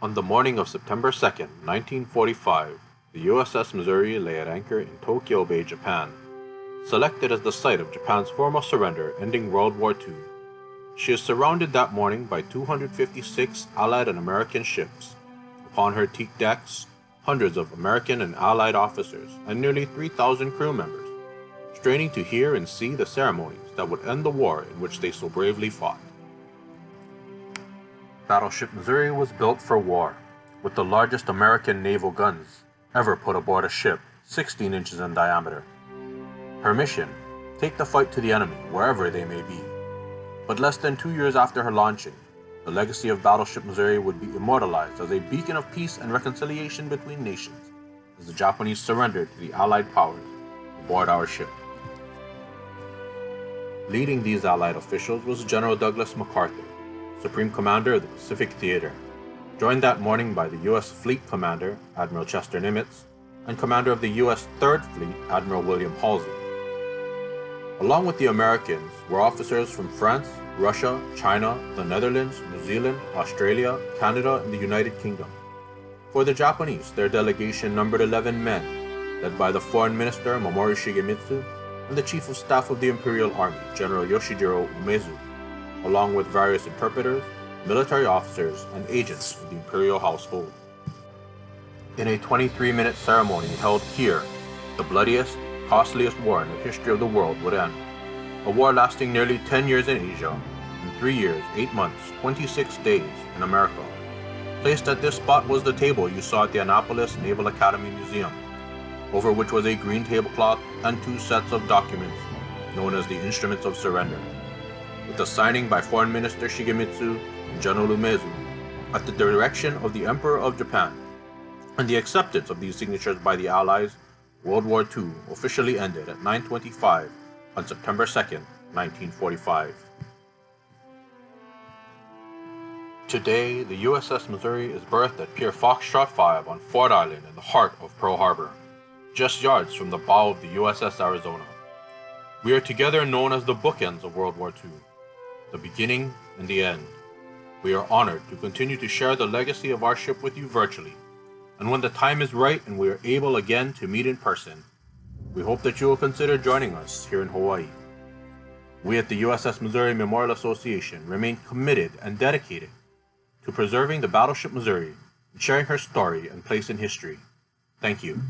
On the morning of September 2nd, 1945, the USS Missouri lay at anchor in Tokyo Bay, Japan. Selected as the site of Japan's formal surrender ending World War II, she is surrounded that morning by 256 Allied and American ships. Upon her teak decks, hundreds of American and Allied officers and nearly 3,000 crew members, straining to hear and see the ceremonies that would end the war in which they so bravely fought. Battleship Missouri was built for war, with the largest American naval guns ever put aboard a ship 16 inches in diameter. Her mission: take the fight to the enemy wherever they may be. But less than 2 years after her launching, the legacy of Battleship Missouri would be immortalized as a beacon of peace and reconciliation between nations, as the Japanese surrendered to the Allied powers aboard our ship. Leading these Allied officials was General Douglas MacArthur, Supreme Commander of the Pacific Theater, joined that morning by the U.S. Fleet Commander, Admiral Chester Nimitz, and Commander of the U.S. Third Fleet, Admiral William Halsey. Along with the Americans were officers from France, Russia, China, the Netherlands, New Zealand, Australia, Canada, and the United Kingdom. For the Japanese, their delegation numbered 11 men, led by the Foreign Minister Mamoru Shigemitsu and the Chief of Staff of the Imperial Army, General Yoshijiro Umezu, along with various interpreters, military officers, and agents of the imperial household. In a 23-minute ceremony held here, the bloodiest, costliest war in the history of the world would end. A war lasting nearly 10 years in Asia, and 3 years, 8 months, 26 days in America. Placed at this spot was the table you saw at the Annapolis Naval Academy Museum, over which was a green tablecloth and 2 sets of documents known as the Instruments of Surrender, with the signing by Foreign Minister Shigemitsu and General Umezu at the direction of the Emperor of Japan, and the acceptance of these signatures by the Allies. World War II officially ended at 9:25 on September 2nd, 1945. Today, the USS Missouri is berthed at Pier Foxtrot 5 on Ford Island in the heart of Pearl Harbor, just yards from the bow of the USS Arizona. We are together known as the bookends of World War II, the beginning and the end. We are honored to continue to share the legacy of our ship with you virtually, and when the time is right and we are able again to meet in person, we hope that you will consider joining us here in Hawaii. We at the USS Missouri Memorial Association remain committed and dedicated to preserving the Battleship Missouri and sharing her story and place in history. Thank you.